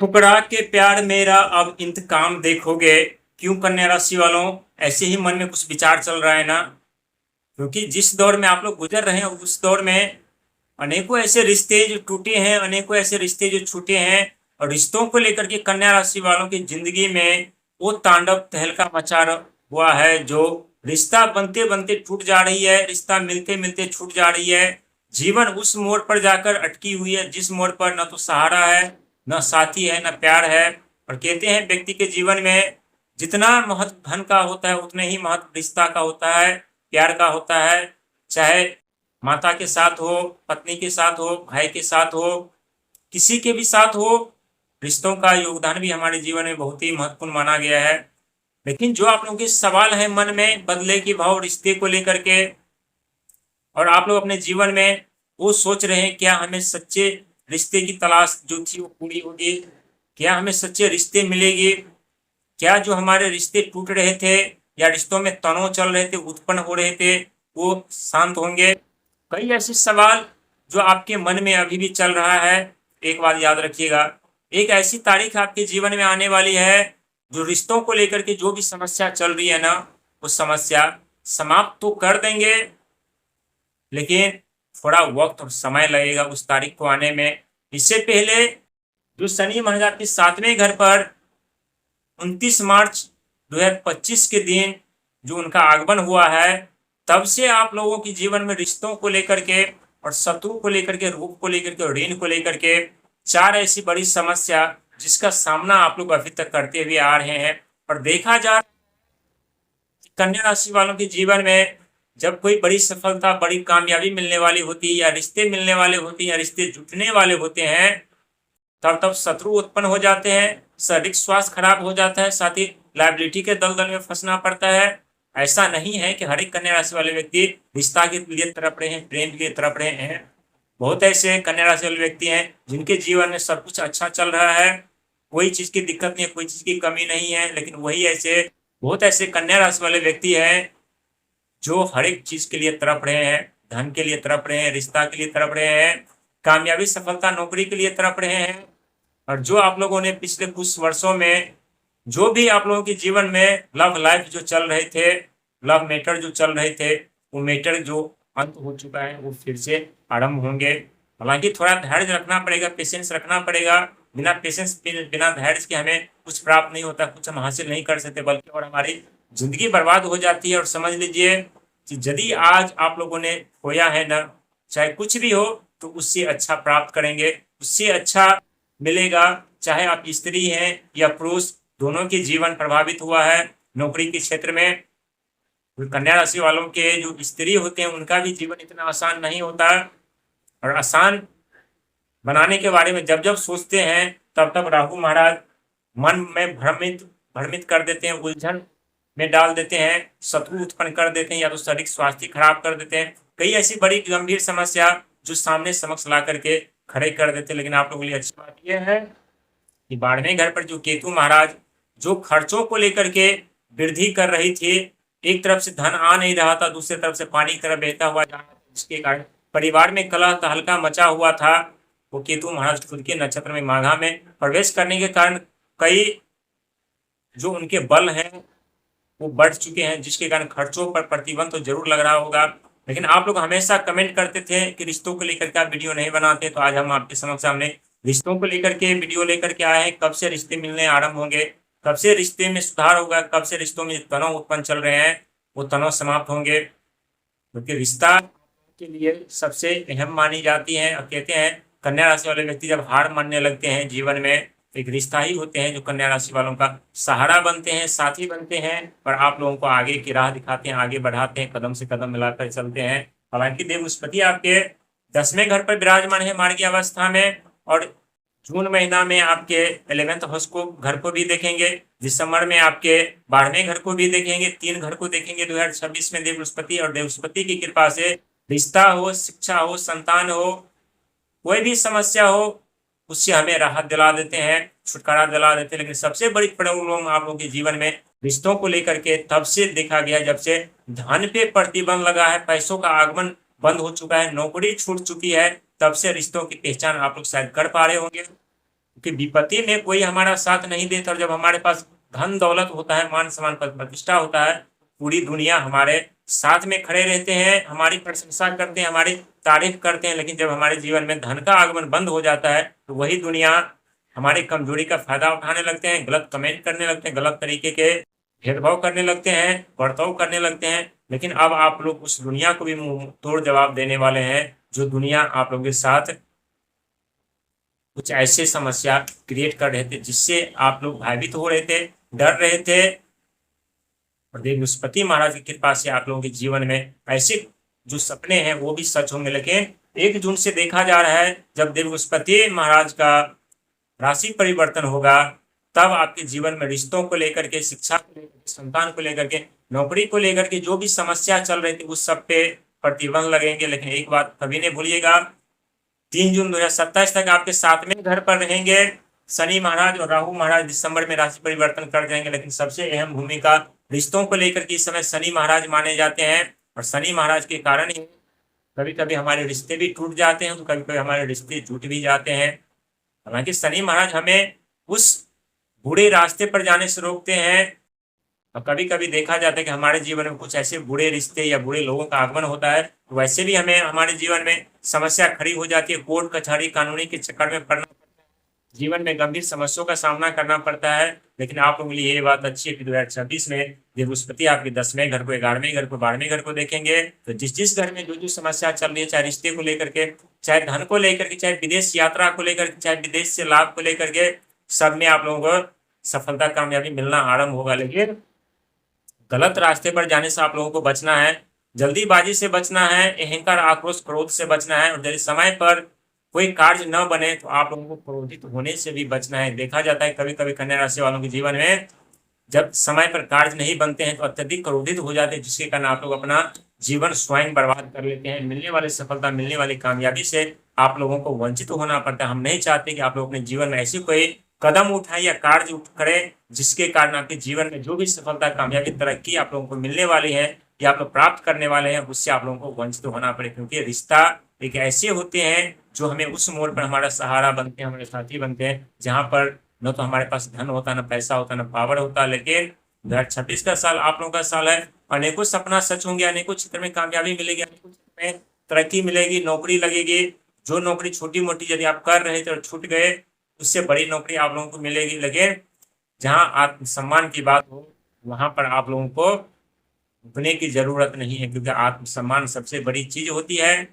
ठुकरा के प्यार मेरा अब इंतकाम देखोगे। क्यों कन्या राशि वालों, ऐसे ही मन में कुछ विचार चल रहा है ना? क्योंकि जिस दौर में आप लोग गुजर रहे हैं उस दौर में अनेकों ऐसे रिश्ते जो टूटे हैं, अनेकों ऐसे रिश्ते जो छूटे हैं। और रिश्तों को लेकर के कन्या राशि वालों की जिंदगी में वो तांडव तहलका मचा हुआ है जो रिश्ता बनते बनते टूट जा रही है, रिश्ता मिलते मिलते छूट जा रही है। जीवन उस मोड़ पर जाकर अटकी हुई है जिस मोड़ पर न तो सहारा है, न साथी है, न प्यार है। और कहते हैं व्यक्ति के जीवन में जितना महत्व धन का होता है उतने ही महत्व रिश्ता का होता है, प्यार का होता है। चाहे माता के साथ हो, पत्नी के साथ हो, भाई के साथ हो, किसी के भी साथ हो, रिश्तों का योगदान भी हमारे जीवन में बहुत ही महत्वपूर्ण माना गया है। लेकिन जो आप लोगों के सवाल है मन में बदले के भाव रिश्ते को लेकर के, और आप लोग अपने जीवन में वो सोच रहे हैं क्या हमें सच्चे रिश्ते की तलाश जो थी वो पूरी होगी, क्या हमें सच्चे रिश्ते मिलेंगे, क्या जो हमारे रिश्ते टूट रहे थे या रिश्तों में तनाव चल रहे थे, उत्पन्न हो रहे थे, वो शांत होंगे। कई ऐसे सवाल जो आपके मन में अभी भी चल रहा है। एक बात याद रखिएगा, एक ऐसी तारीख आपके जीवन में आने वाली है जो रिश्तों को लेकर के जो भी समस्या चल रही है ना, वो समस्या समाप्त तो कर देंगे, लेकिन थोड़ा वक्त और समय लगेगा उस तारीख को आने में। इससे पहले जो शनि महाराज के 7वें घर पर 29 मार्च 2025 के दिन जो उनका आगमन हुआ है, तब से आप लोगों के जीवन में रिश्तों को लेकर के और शत्रु को लेकर के, रूप को लेकर के और ऋण को लेकर के 4 ऐसी बड़ी समस्या जिसका सामना आप लोग अभी तक करते हुए आ रहे हैं। और देखा जा कन्या राशि वालों के जीवन में जब कोई बड़ी सफलता, बड़ी कामयाबी मिलने वाली होती है, या रिश्ते मिलने वाले होते हैं, या रिश्ते जुटने वाले होते हैं, तब शत्रु उत्पन्न हो जाते हैं, शारीरिक स्वास्थ्य खराब हो जाता है, साथ ही लाइबिलिटी के दलदल में फंसना पड़ता है। ऐसा नहीं है कि हर एक कन्या राशि वाले व्यक्ति रिश्ता के लिए तड़प रहे हैं, प्रेम के लिए तड़प रहे हैं। बहुत ऐसे कन्या राशि वाले व्यक्ति हैं जिनके जीवन में सब कुछ अच्छा चल रहा है, कोई चीज की दिक्कत नहीं है, कोई चीज की कमी नहीं है। लेकिन वही ऐसे बहुत ऐसे कन्या राशि वाले व्यक्ति हैं जो हर एक चीज के लिए तड़प रहे हैं, धन के लिए तड़प रहे हैं, रिश्ता के लिए तड़प रहे हैं, कामयाबी, सफलता, नौकरी के लिए तड़प रहे हैं। और जो आप लोगों ने पिछले कुछ वर्षों में जो भी आप लोगों के जीवन में लव लाइफ जो चल रहे थे, लव मैटर जो चल रहे थे, वो मैटर जो अंत हो चुका है वो फिर से आरंभ होंगे। हालांकि थोड़ा धैर्य रखना पड़ेगा, पेशेंस रखना पड़ेगा। बिना पेशेंस, बिना धैर्य के हमें कुछ प्राप्त नहीं होता, कुछ हम हासिल नहीं कर सकते, बल्कि और हमारी जिंदगी बर्बाद हो जाती है। और समझ लीजिए कि यदि आज आप लोगों ने खोया है ना, चाहे कुछ भी हो, तो उससे अच्छा प्राप्त करेंगे, उससे अच्छा मिलेगा। चाहे आप स्त्री हैं या पुरुष, दोनों के जीवन प्रभावित हुआ है नौकरी के क्षेत्र में। कन्या राशि वालों के जो स्त्री होते हैं उनका भी जीवन इतना आसान नहीं होता। और आसान बनाने के बारे में जब जब सोचते हैं तब तब राहु महाराज मन में भ्रमित भ्रमित कर देते हैं, उलझन में डाल देते हैं, शत्रु उत्पन्न कर देते हैं, या तो शारीरिक स्वास्थ्य खराब कर देते हैं। कई ऐसी बड़ी गंभीर समस्या जो सामने समक्ष ला करके खड़े कर देते हैं। लेकिन आप लोगों के लिए अच्छी बात यह है कि 12वें घर पर जो केतु महाराज जो खर्चों को लेकर के वृद्धि कर रही थी, एक तरफ से धन आ नहीं रहा था, दूसरी तरफ से पानी की तरफ बहता हुआ जा रहा था, जिसके कारण परिवार में कलह तहलका मचा हुआ था। वो केतु महाराज खुद के नक्षत्र में माघा में प्रवेश करने के कारण कई जो उनके बल हैं वो बढ़ चुके हैं, जिसके कारण खर्चों पर प्रतिबंध तो जरूर लग रहा होगा। लेकिन आप लोग हमेशा कमेंट करते थे कि रिश्तों को लेकर के आप वीडियो नहीं बनाते, तो आज हम आपके समक्ष सामने रिश्तों को लेकर के वीडियो लेकर के आए हैं। कब से रिश्ते मिलने आरंभ होंगे, कब से रिश्ते में सुधार होगा, कब से रिश्तों में तनाव उत्पन्न चल रहे हैं वो तनाव समाप्त होंगे। क्योंकि रिश्ता के लिए सबसे अहम मानी जाती है। और कहते हैं कन्या राशि वाले व्यक्ति जब हार मानने लगते हैं जीवन में, एक रिश्ता ही होते हैं जो कन्या राशि वालों का सहारा बनते हैं, साथी बनते हैं, और आप लोगों को आगे की राह दिखाते हैं, आगे बढ़ाते हैं, कदम से कदम मिलाकर चलते हैं। हालांकि देव बृहस्पति आपके 10वें घर पर विराजमान है मार्गी अवस्था में, और जून महीना में आपके 11th हाउस को घर को भी देखेंगे, दिसंबर में आपके 12वें घर को भी देखेंगे, 3 घर को देखेंगे 2026 में देव बृहस्पति। और देव बृहस्पति की कृपा से रिश्ता हो, शिक्षा हो, संतान हो, कोई भी समस्या हो, उससे हमें राहत दिला देते हैं, छुटकारा दिला देते हैं। लेकिन सबसे बड़ी प्रॉब्लम आप लोगों के जीवन में रिश्तों को लेकर के तब से देखा गया जब से धन पे प्रतिबंध लगा है, पैसों का आगमन बंद हो चुका है, नौकरी छूट चुकी है, तब से रिश्तों की पहचान आप लोग शायद कर पा रहे होंगे। क्योंकि विपत्ति में कोई हमारा साथ नहीं देता, और जब हमारे पास धन दौलत होता है, मान सम्मान पद प्रतिष्ठा होता है, पूरी दुनिया हमारे साथ में खड़े रहते हैं, हमारी प्रशंसा करते हैं, हमारी तारीफ करते हैं। लेकिन जब हमारे जीवन में धन का आगमन बंद हो जाता है तो वही दुनिया हमारी कमजोरी का फायदा उठाने लगते हैं, गलत कमेंट करने लगते हैं, गलत तरीके के भेदभाव करने लगते हैं, बर्ताव करने लगते हैं। लेकिन अब आप लोग उस दुनिया को भी मुंह तोड़ जवाब देने वाले हैं, जो दुनिया आप लोगों के साथ कुछ ऐसे समस्या क्रिएट कर रहे थे जिससे आप लोग भयभीत हो रहे थे, डर रहे थे। और देव बृहस्पति महाराज की कृपा से आप लोगों के जीवन में ऐसे जो सपने हैं वो भी सच होंगे। लेकिन 1 जून से देखा जा रहा है, जब देव बृहस्पति महाराज का राशि परिवर्तन होगा, तब आपके जीवन में रिश्तों को लेकर के, शिक्षा को लेकर के, संतान को लेकर के, नौकरी को लेकर के जो भी समस्या चल रही थी उस सब पे प्रतिबंध लगेंगे। लेकिन एक बात कभी नहीं भूलिएगा, 3 जून 2027 तक आपके 7वें घर पर रहेंगे शनि महाराज, और राहु महाराज दिसंबर में राशि परिवर्तन कर जाएंगे। लेकिन सबसे अहम भूमिका रिश्तों को लेकर के इस समय शनि महाराज माने जाते हैं, और शनि महाराज के कारण ही कभी कभी हमारे रिश्ते भी टूट जाते हैं, तो कभी कभी हमारे रिश्ते टूट भी जाते हैं। हालांकि शनि महाराज हमें उस बुरे रास्ते पर जाने से रोकते हैं, और कभी कभी देखा जाता है कि हमारे जीवन में कुछ ऐसे बुरे रिश्ते या बुरे लोगों का आगमन होता है, तो वैसे भी हमें हमारे जीवन में समस्या खड़ी हो जाती है, कोर्ट कचहरी कानूनी के चक्कर में पड़ना, जीवन में गंभीर समस्याओं का सामना करना पड़ता है। लेकिन आप लोगों के लिए ये बात अच्छी है कि 2026 में बृहस्पति आपके 10वें घर को, 11वें घर को, 12वें घर को देखेंगे, तो जिस घर में जो समस्या चल रही है, चाहे रिश्ते को लेकर के, चाहे धन को लेकर के, चाहे विदेश यात्रा को लेकर के, चाहे विदेश से लाभ को लेकर के, सब में आप लोगों को सफलता कामयाबी मिलना आरंभ होगा। लेकिन गलत रास्ते पर जाने से आप लोगों को बचना है, जल्दीबाजी से बचना है, अहंकार, आक्रोश, क्रोध से बचना है, और यदि समय पर कोई कार्य न बने तो आप लोगों को क्रोधित होने से भी बचना है। देखा जाता है कभी कभी कन्या राशि वालों के जीवन में जब समय पर कार्य नहीं बनते हैं तो अत्यधिक क्रोधित हो जाते हैं, जिसके कारण आप लोग अपना जीवन स्वयं बर्बाद कर लेते हैं। मिलने वाली सफलता, मिलने वाली कामयाबी से आप लोगों को वंचित होना पड़ता है। हम नहीं चाहते कि आप लोग अपने जीवन में ऐसी कोई कदम उठाएं या कार्य करें जिसके कारण आपके जीवन में जो भी सफलता, कामयाबी, तरक्की आप लोगों को मिलने वाली है या आप लोग प्राप्त करने वाले हैं, उससे आप लोगों को वंचित होना पड़े। क्योंकि रिश्ता एक ऐसे होते हैं जो हमें उस मोड़ पर हमारा सहारा बनते हैं, हमारे साथी बनते हैं, जहां पर न तो हमारे पास धन होता, न पैसा होता, न पावर होता। लेकिन 2026 का साल आप लोगों का साल है, अनेकों सपना सच होंगे, अनेकों क्षेत्र में कामयाबी मिलेगी, अनेकों क्षेत्र में तरक्की मिलेगी, नौकरी लगेगी। जो नौकरी छोटी मोटी यदि आप कर रहे थे और छूट गए, उससे बड़ी नौकरी आप लोगों को मिलेगी। लेकिन जहां आत्मसम्मान की बात हो वहां पर आप लोगों को रुकने की जरूरत नहीं है, क्योंकि आत्मसम्मान सबसे बड़ी चीज होती है।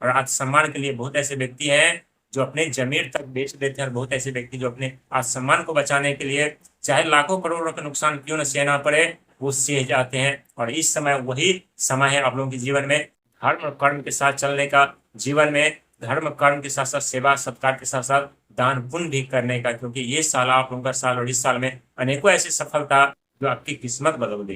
और आत्मसम्मान के लिए बहुत ऐसे व्यक्ति हैं जो अपने जमीर तक बेच देते हैं, और बहुत ऐसे व्यक्ति जो अपने आत्मसम्मान को बचाने के लिए चाहे लाखों करोड़ों का नुकसान क्यों न सहना पड़े, वो सह जाते हैं। और इस समय वही समय है आप लोगों के जीवन में धर्म और कर्म के साथ चलने का, जीवन में धर्म कर्म के साथ साथ सेवा सत्कार के साथ साथ दान पुण्य भी करने का, क्योंकि ये साल आप लोगों का साल, और इस साल में अनेकों ऐसी सफलता जो आपकी किस्मत बदल देगी।